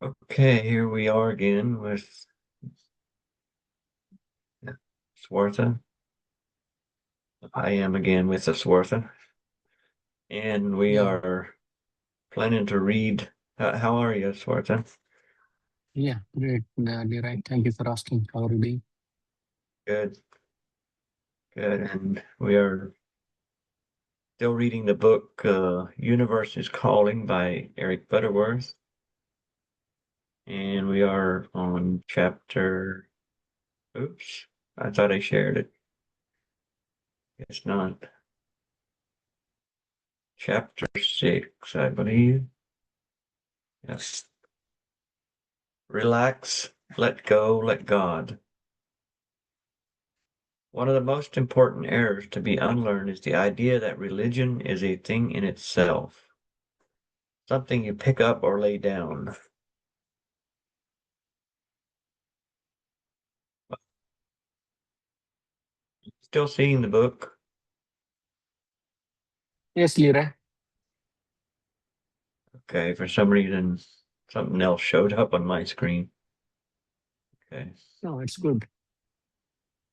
Okay, here we are again with Swartha. I am again with the Swartha, and we Yeah, are planning to read. How are you, Swartha? yeah, great, Leroy. Thank you for asking. How are you doing? Good, good. And we are still reading the book Universe is Calling by Eric Butterworth, and we are on chapter. Oops, I thought I shared it. It's not. Chapter 6, I believe. Yes. Relax, let go, let God. One of the most important errors to be unlearned is the idea that religion is a thing in itself, something you pick up or lay down. Still seeing the book? Yes, Leroy. Okay, for some reason, something else showed up on my screen. Okay, No, it's good.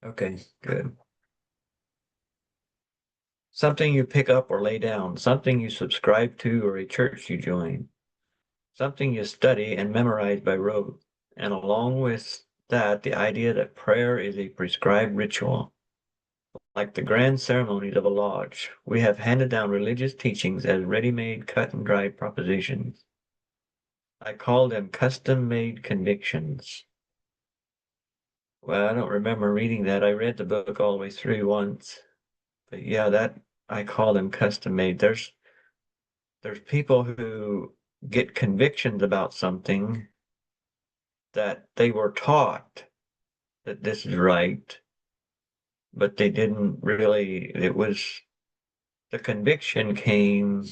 okay, good. Something you pick up or lay down, something you subscribe to or a church you join, something you study and memorize by rote, and along with that, the idea that prayer is a prescribed ritual. Like the grand ceremonies of a lodge, we have handed down religious teachings as ready-made, cut-and-dried propositions. I call them custom-made convictions. Well, I don't remember reading that. I read the book all the way through once. But yeah, that I call them custom-made. There's people who get convictions about something that they were taught that this is right, but they didn't really, it was, the conviction came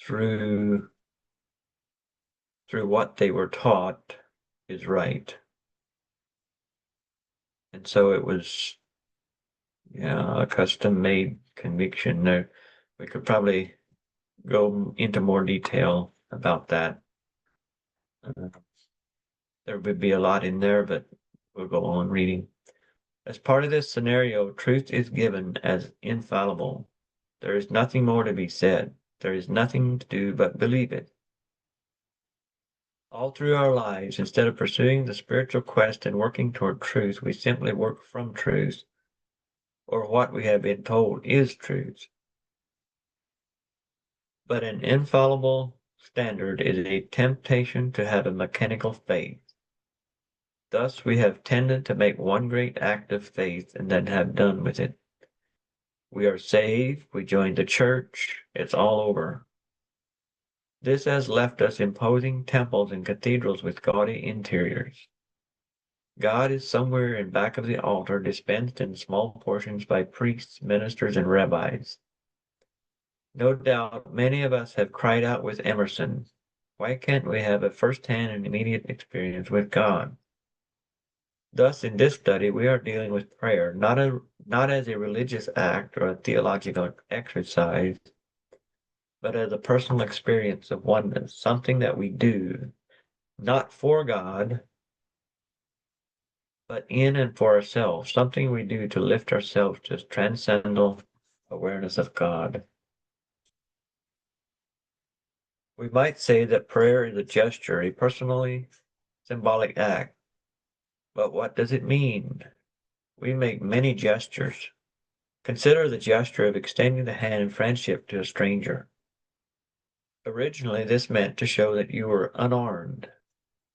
through what they were taught is right. And so it was, yeah, a custom made conviction. There, we could probably go into more detail about that. Uh, there would be a lot in there, but we'll go on reading. As part of this scenario, truth is given as infallible. There is nothing more to be said. There is nothing to do but believe it. All through our lives, instead of pursuing the spiritual quest and working toward truth, we simply work from truth, or what we have been told is truth. But an infallible standard is a temptation to have a mechanical faith. Thus we have tended to make one great act of faith and then have done with it. We are saved, we join the church, it's all over. This has left us imposing temples and cathedrals with gaudy interiors. God is somewhere in back of the altar, dispensed in small portions by priests, ministers, and rabbis. No doubt many of us have cried out with Emerson, why can't we have a first-hand and immediate experience with God? Thus, in this study, we are dealing with prayer, not as a religious act or a theological exercise, but as a personal experience of oneness, something that we do, not for God, but in and for ourselves, something we do to lift ourselves to transcendental awareness of God. We might say that prayer is a gesture, a personally symbolic act. But what does it mean? We make many gestures. Consider the gesture of extending the hand in friendship to a stranger. Originally, this meant to show that you were unarmed,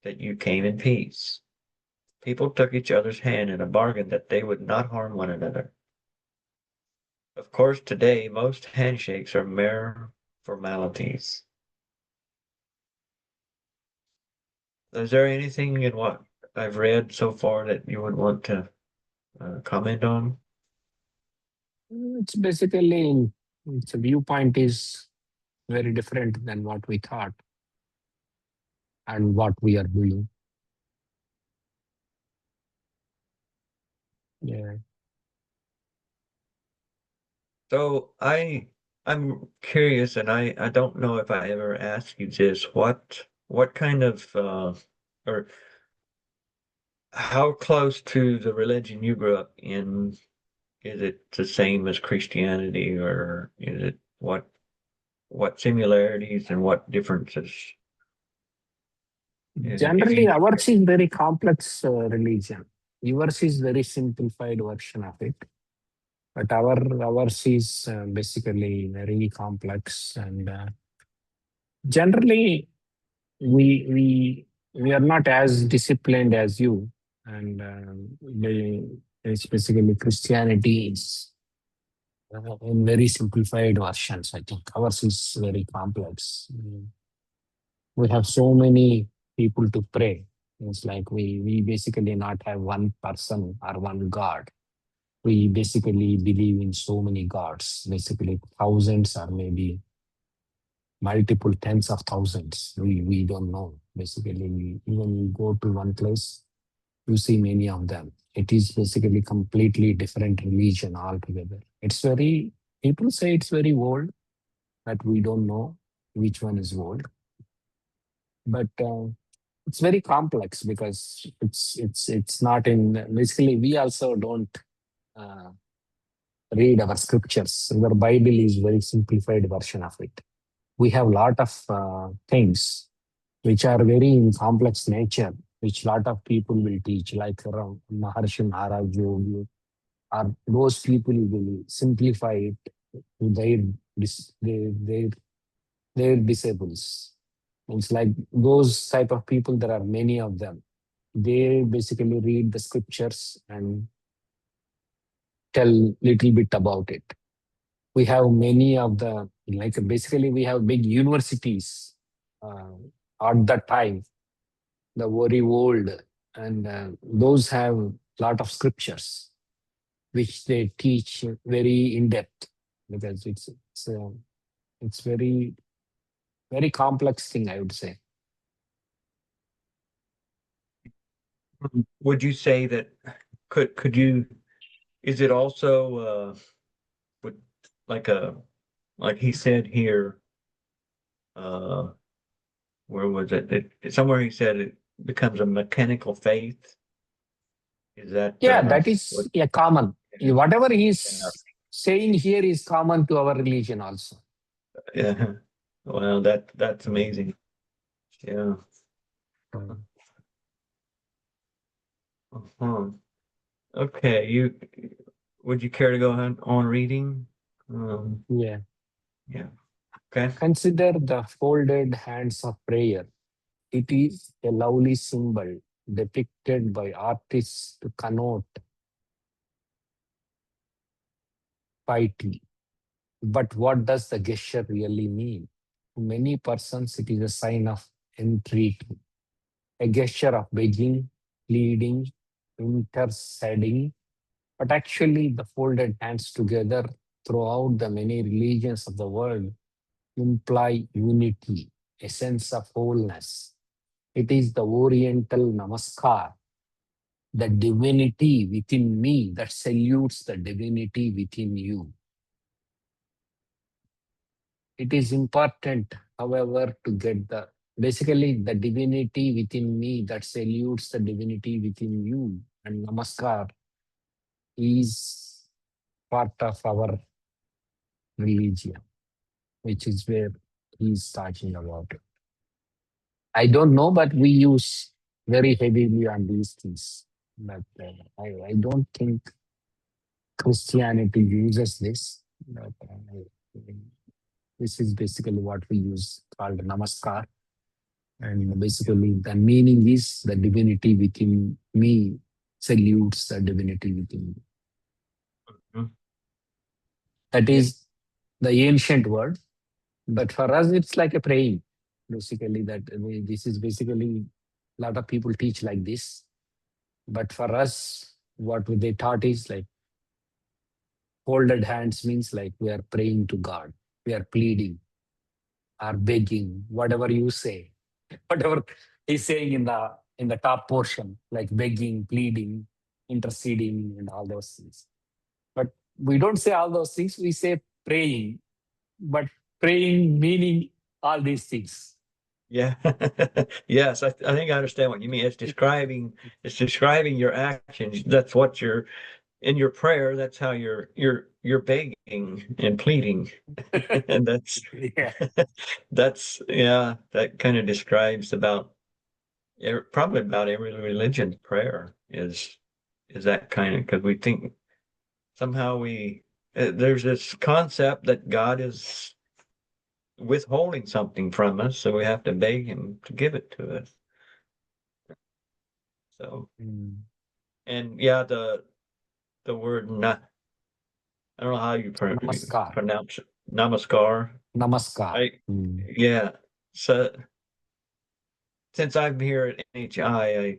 that you came in peace. People took each other's hand in a bargain that they would not harm one another. Of course, today, most handshakes are mere formalities. Is there anything in what I've read so far that you would want to comment on? It's basically its viewpoint is very different than what we thought and what we are doing. Yeah. So I'm curious, and I don't know if I ever asked you this. What what kind of or how close to the religion you grew up in is it the same as Christianity, or is it what similarities and what differences? If Generally, you ours is very complex religion. Yours is very simplified version of it. But ours is basically very complex, and generally we are not as disciplined as you, and it's basically Christianity is in very simplified versions. I think ours is very complex. We have so many people to pray. It's like we basically not have one person or one God. We basically believe in so many gods, basically thousands or maybe multiple tens of thousands. We don't know. Basically, even you go to one place, you see many of them. It is basically completely different religion altogether. It's very, people say it's very old, but we don't know which one is old. But it's very complex because it's not in, basically we also don't uh, read our scriptures. Our Bible is very simplified version of it. We have lot of things which are very in complex nature, which lot of people will teach, like Maharshi Maharaj Yogi, or those people will simplify it to their disciples. It's like those type of people, there are many of them. They basically read the scriptures and tell little bit about it. We have many of the, like basically we have big universities uh, at that time, the very old, and those have lot of scriptures which they teach very in depth, because it's very complex thing, I would say. would you say that could you is it also with like a like he said here uh where was it? Somewhere he said it becomes a mechanical faith. Is that Yeah, that what? is a common. Yeah, Whatever yeah. he's saying here is common to our religion also. Yeah. Well, that's amazing. Yeah. Uh-huh. Okay. Would you care to go on reading? Yeah. Yeah. Okay. Consider the folded hands of prayer. It is a lovely symbol depicted by artists to connote piety. But what does the gesture really mean? To many persons, it is a sign of entreaty, a gesture of begging, pleading, interceding. But actually, the folded hands together throughout the many religions of the world imply unity, a sense of wholeness. It is the Oriental Namaskar, the divinity within me that salutes the divinity within you. It is important, however, to get the basically the divinity within me that salutes the divinity within you. And Namaskar is part of our religion, which is where he's talking about it. I don't know, but we use very heavily on these things. But I don't think Christianity uses this. But this is basically what we use called Namaskar. And basically, the meaning is the divinity within me salutes the divinity within me. Mhm. That Yeah. is the ancient word. But for us, it's like a praying. Basically, this is basically a lot of people teach like this. But for us, what they taught is like folded hands means like we are praying to God, we are pleading, or begging, whatever you say, whatever he's saying in the top portion, like begging, pleading, interceding, and all those things. But we don't say all those things. We say praying, but praying meaning all these things. Yeah. Yes, I think I understand what you mean. It's describing your actions. That's what you're in your prayer. That's how you're begging and pleading. And Yeah. that's yeah, that kind of describes about probably about every religion's prayer is that kind of because we think somehow there's this concept that God is withholding something from us, so we have to beg him to give it to us. So, Mm. and yeah, the word I don't know how you Namaskar. pronounce it. Namaskar. Namaskar. I Mm. yeah. So since I'm here at NHI,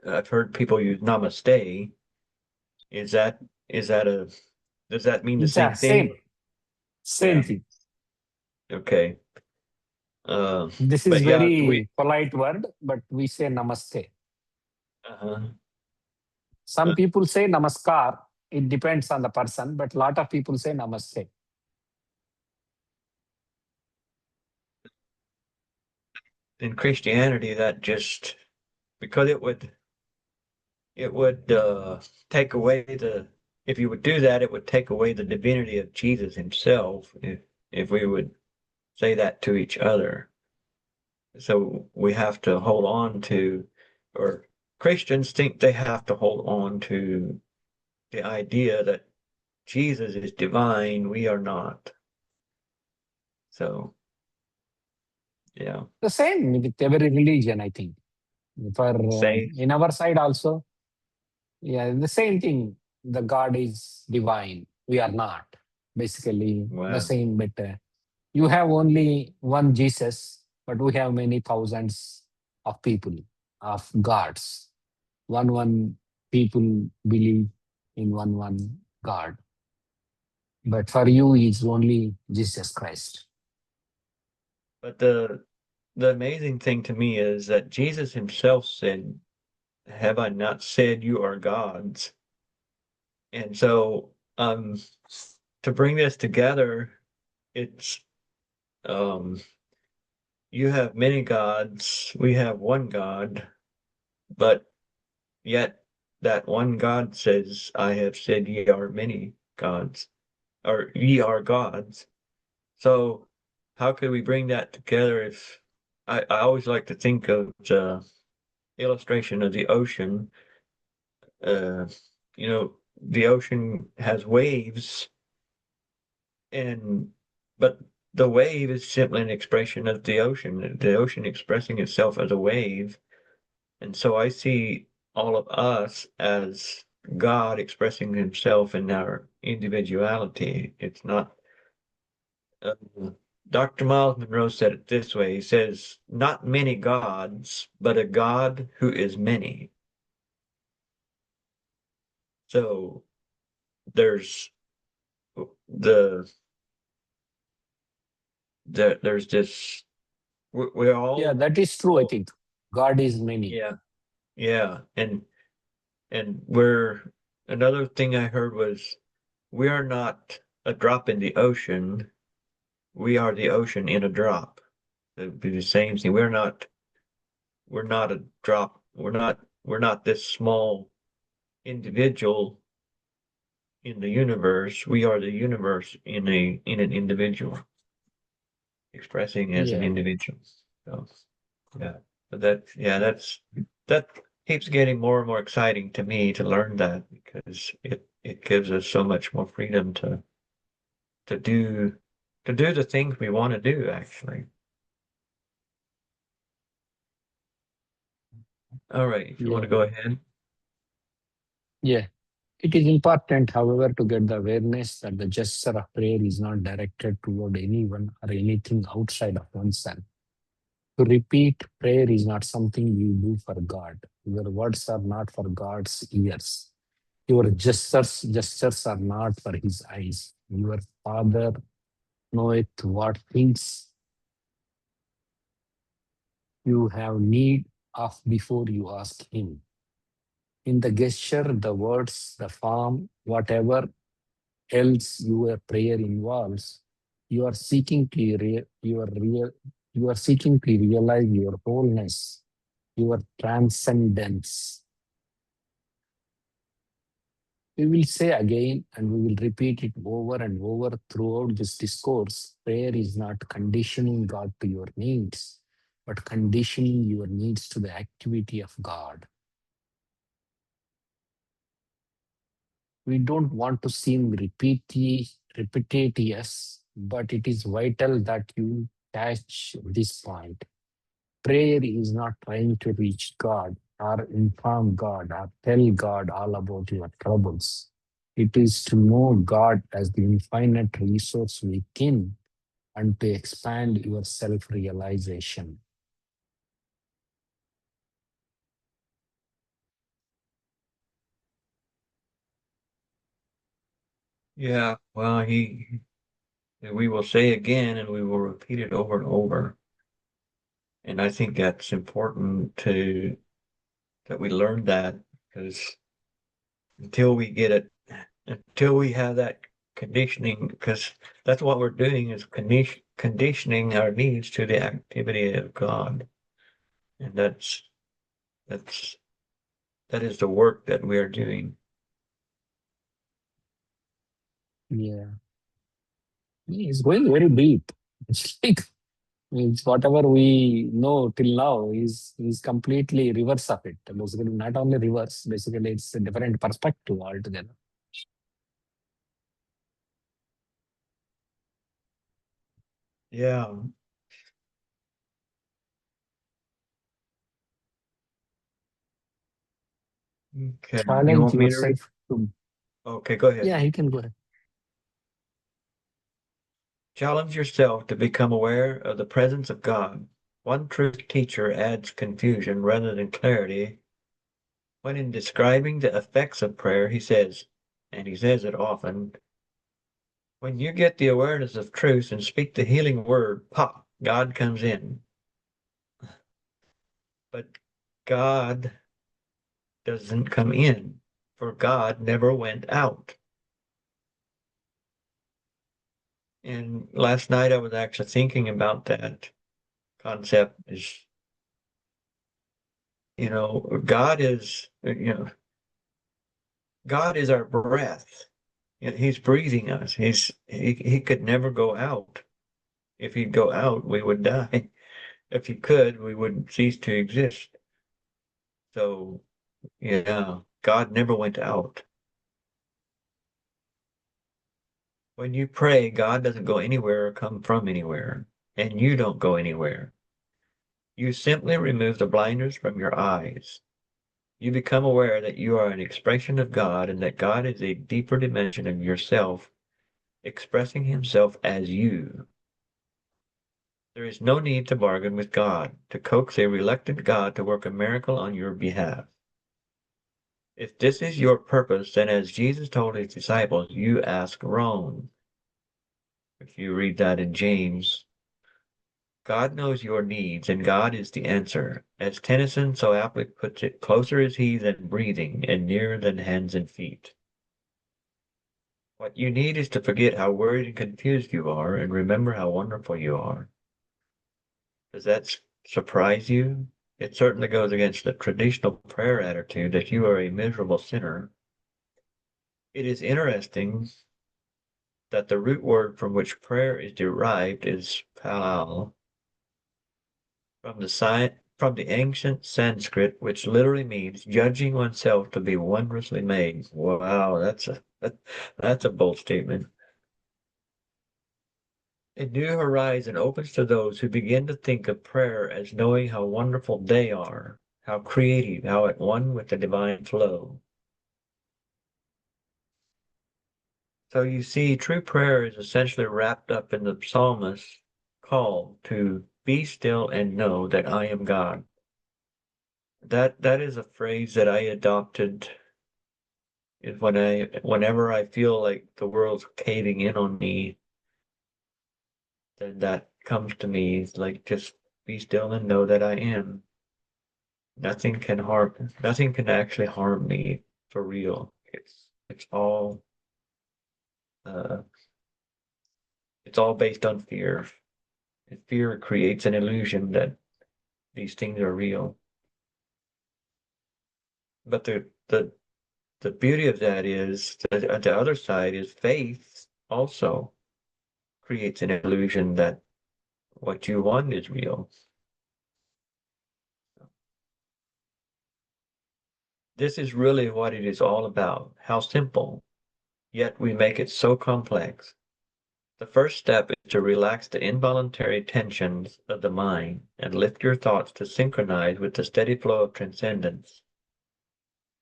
I've heard people use namaste. Is that is that a does that mean the Yeah, same thing? same Yeah. thing. Okay. This is But yeah, we very polite word, but we say namaste. uh, Some people say namaskar. It depends on the person, but a lot of people say namaste. in Christianity that just because it would take away the if you would do that, it would take away the divinity of Jesus himself if we would say that to each other. So we have to hold on to, or Christians think they have to hold on to the idea that Jesus is divine, we are not. So yeah, The same with every religion, I think. For say in our side also, yeah, the same thing. The God is divine. We are not. Basically, the wow. same. But you have only one Jesus, but we have many thousands of people, of gods. One people believe in one God. But for you, it's only Jesus Christ. But the amazing thing to me is that Jesus himself said, "Have I not said you are gods?" And so to bring this together, it's um you have many gods, we have one God, but yet that one God says, I have said ye are many gods, or ye are gods. So how could we bring that together if I always like to think of the illustration of the ocean. Uh, the ocean has waves and but the wave is simply an expression of the ocean expressing itself as a wave. And so I see all of us as God expressing himself in our individuality. It's not, uh, Dr. Miles Monroe said it this way. He says, not many gods, but a God who is many. So there's the, there's this, we're Yeah, all, that is true, I oh, think. God is many. yeah, yeah. And we're, another thing I heard was, we are not a drop in the ocean. We are the ocean in a drop. It would be the same thing. We're not a drop. We're not this small individual in the universe. We are the universe in an individual, expressing as an Yeah. individual. So yeah. But that keeps getting more and more exciting to me to learn that because it gives us so much more freedom to do to do the things we want to do actually. All right, if you want to Yeah. go ahead. Yeah. It is important, however, to get the awareness that the gesture of prayer is not directed toward anyone or anything outside of oneself. To repeat, prayer is not something you do for God. Your words are not for God's ears. Your gestures are not for his eyes. Your Father knoweth what things you have need of before you ask him. In the gesture, the words, the form, whatever else your prayer involves, you are seeking to your You are seeking to realize your wholeness, your transcendence. We will say again and we will repeat it over and over throughout this discourse. Prayer is not conditioning God to your needs, but conditioning your needs to the activity of God. We don't want to seem repetitious, but it is vital that you catch this point. Prayer is not trying to reach God or inform God or tell God all about your troubles. It is to know God as the infinite resource within and to expand your self realization. Yeah, well, we will say again and we will repeat it over and over. And I think that's important that we learn that because until we get it, until we have that conditioning, because that's what we're doing is conditioning our needs to the activity of God. And that's, that is the work that we are doing. Yeah. It's going very deep. It's like means whatever we know till now is completely reverse of it. Basically, not only reverse, basically it's a different perspective altogether. Yeah. Okay. You Challenge want me to read? yourself to Okay, go ahead. yeah, he can go ahead. Challenge yourself to become aware of the presence of God. One truth teacher adds confusion rather than clarity when in describing the effects of prayer, he says, and he says it often, when you get the awareness of truth and speak the healing word, pop, God comes in. But God doesn't come in, for God never went out. And last night I was actually thinking about that concept is, God is our breath. He's breathing us. He could never go out. If he'd go out, we would die. If he could, we would cease to exist. So, yeah, God never went out. When you pray, God doesn't go anywhere or come from anywhere, and you don't go anywhere. You simply remove the blinders from your eyes. You become aware that you are an expression of God and that God is a deeper dimension of yourself, expressing himself as you. There is no need to bargain with God, to coax a reluctant God to work a miracle on your behalf. If this is your purpose, then as Jesus told his disciples, you ask wrong. If you read that in James, God knows your needs and God is the answer. As Tennyson so aptly puts it, closer is he than breathing and nearer than hands and feet. What you need is to forget how worried and confused you are and remember how wonderful you are. Does that surprise you? It certainly goes against the traditional prayer attitude that you are a miserable sinner. It is interesting that the root word from which prayer is derived is palal, from the ancient Sanskrit, which literally means judging oneself to be wondrously made. Wow, that's a bold statement. A new horizon opens to those who begin to think of prayer as knowing how wonderful they are, how creative, how at one with the divine flow. So you see, true prayer is essentially wrapped up in the psalmist's call to be still and know that I am God. That is a phrase that I adopted is whenever I feel like the world's caving in on me, then that comes to me. It's like just be still and know that I am. Nothing can actually harm me for real. Uh it's all based on fear. Fear creates an illusion that these things are real. But the beauty of that is the other side is faith also creates an illusion that what you want is real. This is really what it is all about. How simple, yet we make it so complex. The first step is to relax the involuntary tensions of the mind and lift your thoughts to synchronize with the steady flow of transcendence.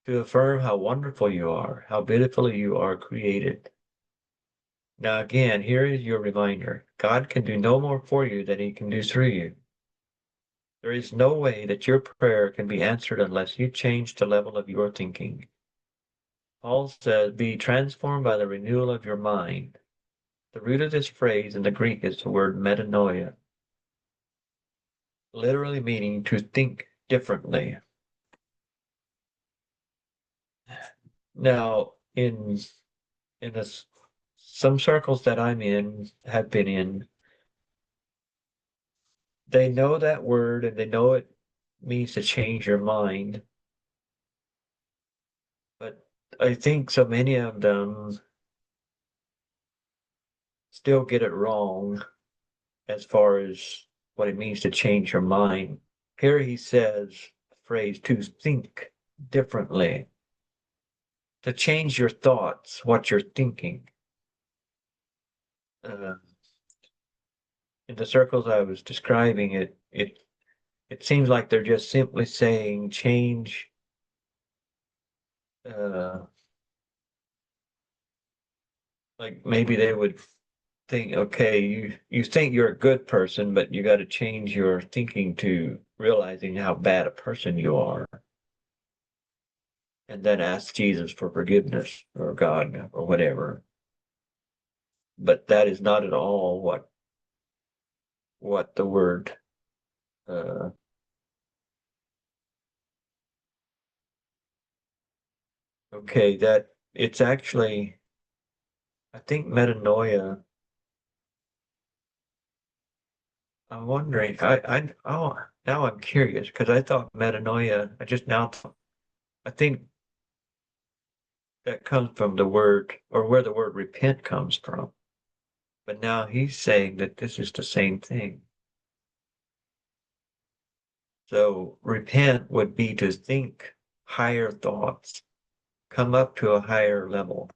To affirm how wonderful you are, how beautifully you are created. Now, again, here is your reminder God can do no more for you than he can do through you. There is no way that your prayer can be answered unless you change the level of your thinking. Paul says, be transformed by the renewal of your mind. The root of this phrase in the Greek is the word metanoia, literally meaning to think differently. Now, in some circles that I'm in, have been in, they know that word and they know it means to change your mind. But I think so many of them still get it wrong as far as what it means to change your mind. Here he says the phrase to think differently, to change your thoughts, what you're thinking. Uh, in the circles I was describing, it seems like they're just simply saying change. Uh, like maybe they would think, okay, you think you're a good person, but you got to change your thinking to realizing how bad a person you are, and then ask Jesus for forgiveness or God or whatever. But that is not at all what the word uh, okay, that it's actually, I think metanoia. I'm wondering, oh, now I'm curious because I thought metanoia, I just now, I think that comes from the word, or where the word repent comes from. But now he's saying that this is the same thing. So repent would be to think higher thoughts, come up to a higher level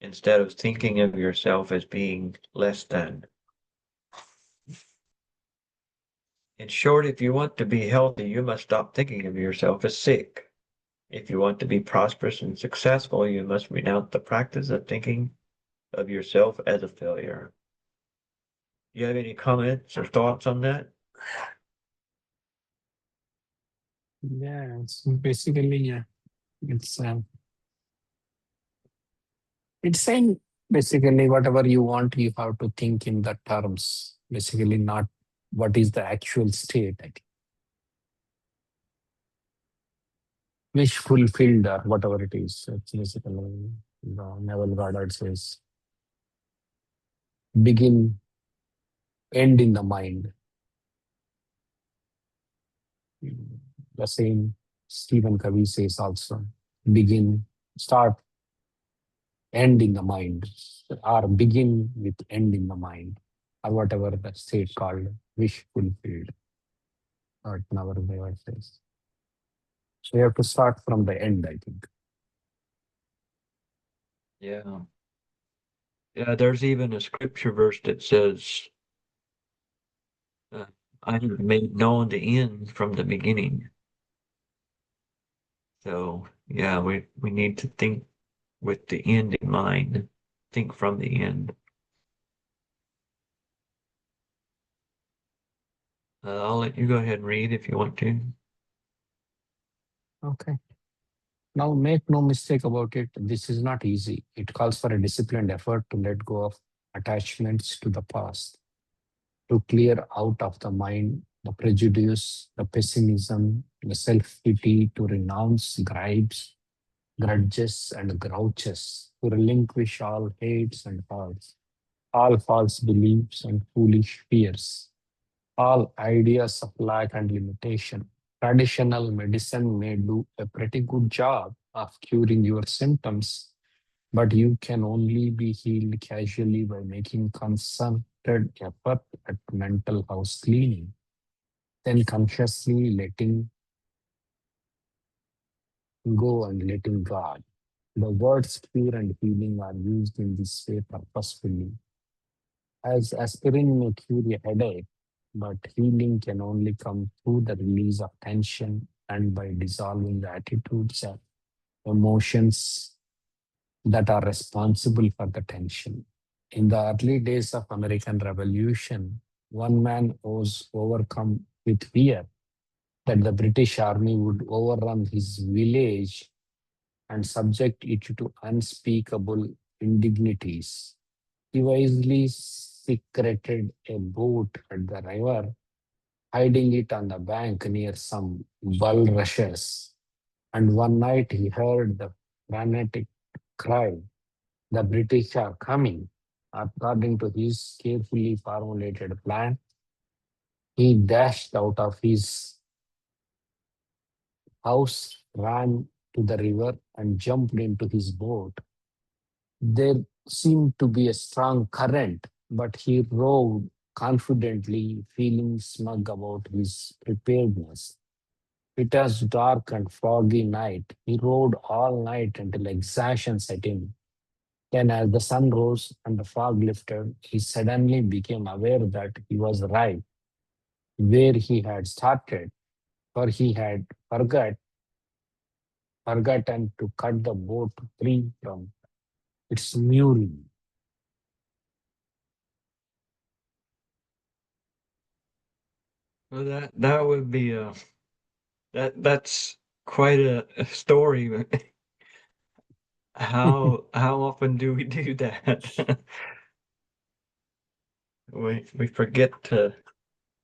instead of thinking of yourself as being less than. In short, if you want to be healthy, you must stop thinking of yourself as sick. If you want to be prosperous and successful, you must renounce the practice of thinking of yourself as a failure. Do you have any comments or thoughts on that? Yeah, it's basically, yeah, it's it's saying basically whatever you want, you have to think in the terms. Basically, not what is the actual state. I think. Wish fulfilled or whatever it is. It's basically Neville Goddard says, begin, end in the mind. The same Stephen Covey says also, begin, start, end in the mind, or begin with end in the mind, or whatever the state called wish fulfilled, or whatever the word says. So you have to start from the end, I think. Yeah. Yeah, there's even a scripture verse that says, uh, I have made known the end from the beginning. So, yeah, we need to think with the end in mind, think from the end. I'll let you go ahead and read if you want to. Okay. Now, make no mistake about it, this is not easy. It calls for a disciplined effort to let go of attachments to the past, to clear out of the mind the prejudice, the pessimism, the self pity, to renounce gripes, grudges, and grouches, to relinquish all hates and faults. all false beliefs and foolish fears, all ideas of lack and limitation. Traditional medicine may do a pretty good job of curing your symptoms, but you can only be healed casually by making concerted effort at mental house cleaning, then consciously letting go and letting God. The words cure and healing are used in this way purposefully. As aspirin may cure a headache, but healing can only come through the release of tension and by dissolving the attitudes and emotions that are responsible for the tension. In the early days of American Revolution, one man was overcome with fear that the British army would overrun his village and subject it to unspeakable indignities. He wisely secreted a boat at the river, hiding it on the bank near some bulrushes. And one night he heard the frantic cry, "The British are coming." According to his carefully formulated plan, he dashed out of his house, ran to the river, and jumped into his boat. There seemed to be a strong current, but he rowed confidently, feeling smug about his preparedness. It was dark and foggy night. He rowed all night until exhaustion set in. Then, as the sun rose and the fog lifted, he suddenly became aware that he was right where he had started, for he had forgotten to cut the boat free from its mooring. Well, that would be that's quite a story. How often do we do that? We forget to.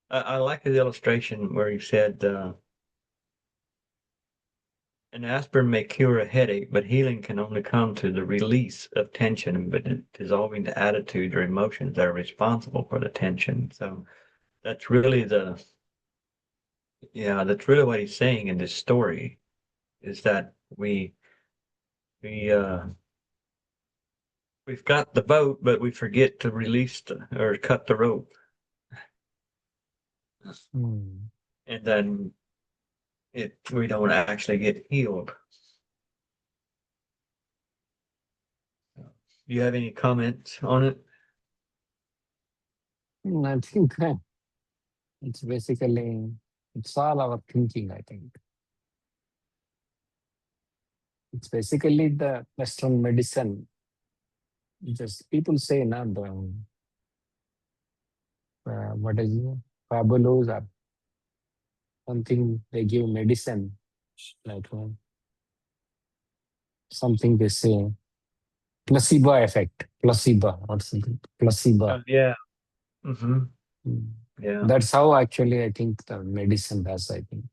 I like his illustration where he said, "An aspirin may cure a headache, but healing can only come to the release of tension, but dissolving the attitudes or emotions that are responsible for the tension." So that's really that's really what he's saying in this story is that we we've got the boat, but we forget to release or cut the rope, Hmm. and then it we don't actually get healed. Do you have any comments on it? I think it's basically it's all our thinking. I think it's basically the Western medicine. Just people say now the what is it? Fabulos or something. They give medicine like something they say placebo effect, placebo or something, placebo. Yeah. Hmm. Mm. Yeah. That's how actually I think the medicine does. I think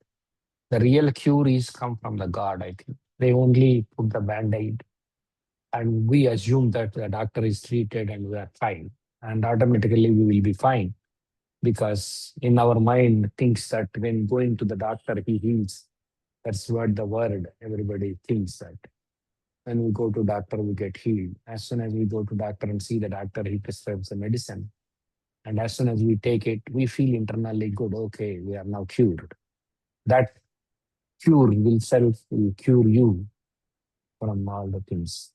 the real cure is come from the God. I think they only put the band-aid and we assume that the doctor is treated and we are fine, and automatically we will be fine because in our mind thinks that when going to the doctor he heals. That's what the word everybody thinks that when we go to doctor we get healed. As soon as we go to doctor and see the doctor, he prescribes the medicine, and as soon as we take it we feel internally good. Okay, we are now cured. That cure will self will cure you from all the things.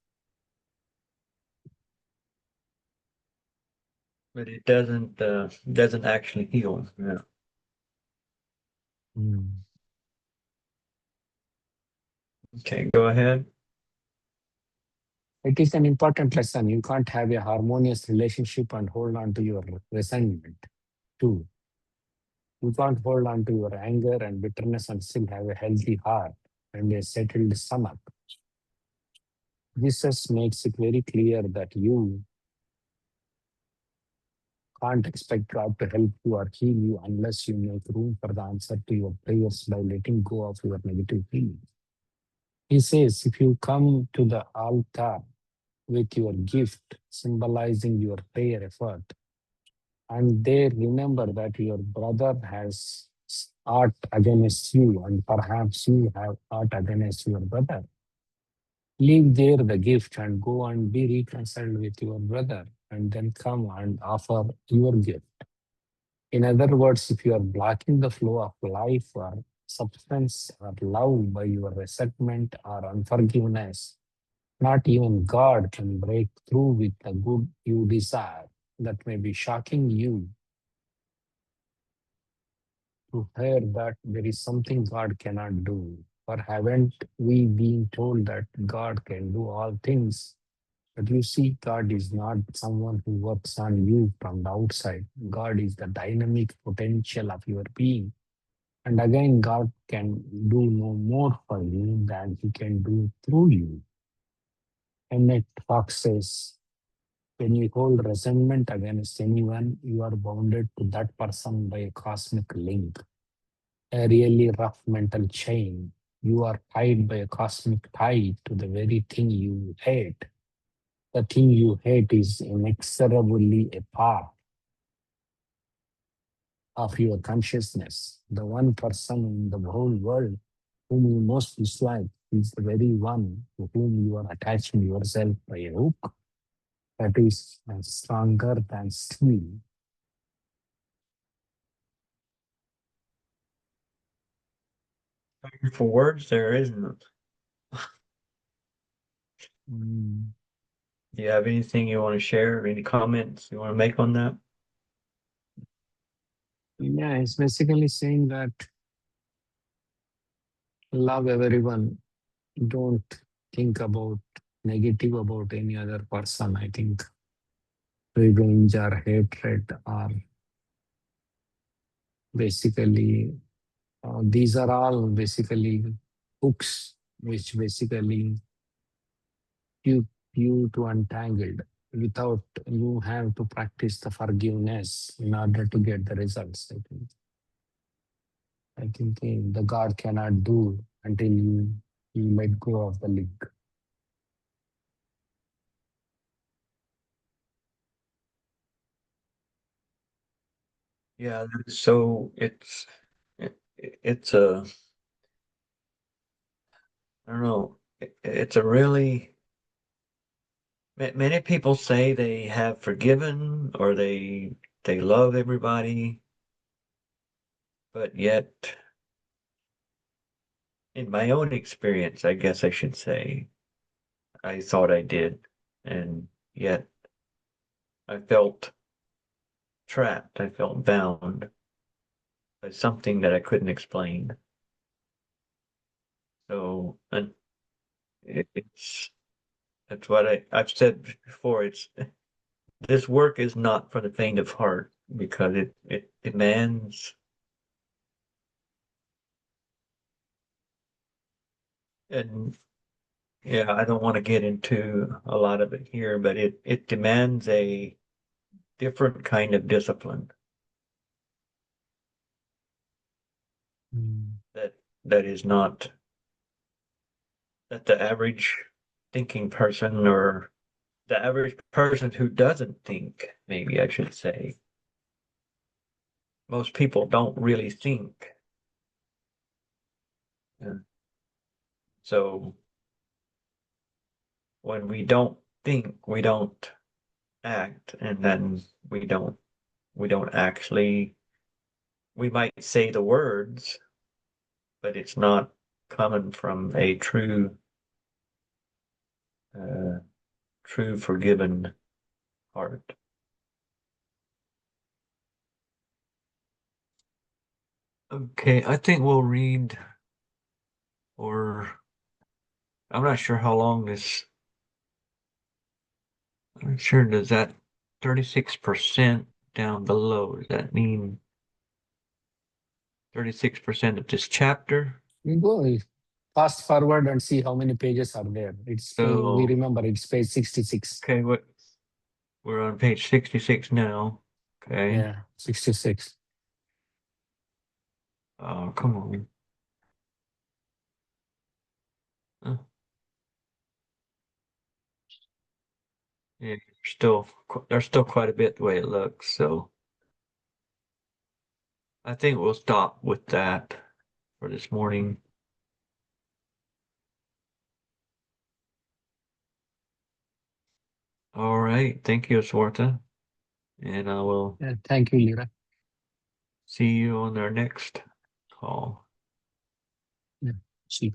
But it doesn't actually heal. Yeah. Mm. Okay, go ahead. It is an important lesson. You can't have a harmonious relationship and hold on to your resentment too. You can't hold on to your anger and bitterness and still have a healthy heart and a settled stomach. Jesus makes it very clear that you can't expect God to help you or heal you unless you make room for the answer to your prayers by letting go of your negative feelings. He says, if you come to the altar with your gift, symbolizing your prayer effort. And they remember that your brother has art against you, and perhaps you have art against your brother. Leave there the gift and go and be reconciled with your brother, and then come and offer your gift. In other words, if you are blocking the flow of life or substance or love by your resentment or unforgiveness, not even God can break through with the good you desire. That may be shocking you to hear that there is something God cannot do. Or haven't we been told that God can do all things? But you see, God is not someone who works on you from the outside. God is the dynamic potential of your being. And again, God can do no more for you than He can do through you. Emmett Fox says, when you hold resentment against anyone, you are bounded to that person by a cosmic link, a really rough mental chain. You are tied by a cosmic tie to the very thing you hate. The thing you hate is inexorably a part of your consciousness. The one person in the whole world whom you most dislike is the very one to whom you are attaching yourself by a hook that is stronger than steel. For words, there isn't. Mm. Do you have anything you want to share? Any comments you want to make on that? Yeah, it's basically saying that love everyone. Don't think about negative about any other person. I think revenge or hatred are basically these are all basically hooks which basically keep you to untangled without you have to practice the forgiveness in order to get the results. I think the God cannot do until you let go of the link. Yeah, so it's a I don't know. It's a really many people say they have forgiven or they love everybody, but yet in my own experience, I guess I should say, I thought I did, and yet I felt trapped. I felt bound by something that I couldn't explain. So, and it's that's what I've said before. It's this work is not for the faint of heart because it demands, and yeah, I don't want to get into a lot of it here, but it demands a different kind of discipline Mm. that that is not that the average thinking person or the average person who doesn't think, maybe I should say, most people don't really think. And so when we don't think, we don't act, and then we don't actually we might say the words, but it's not coming from a uh, true forgiven heart. Okay, I think we'll read, or I'm not sure how long this. I'm not sure. Does that 36% down below? Does that mean 36% of this chapter? We go fast forward and see how many pages are there. We So, remember it's page 66. okay, we're on page 66 now. Okay. Yeah, 66. Oh, come on. Uh, Yeah, there's still quite a bit the way it looks, so I think we'll stop with that for this morning. All right, thank you, Swartha, and I will Thank you, Lira. see you on our next call. Yeah. See.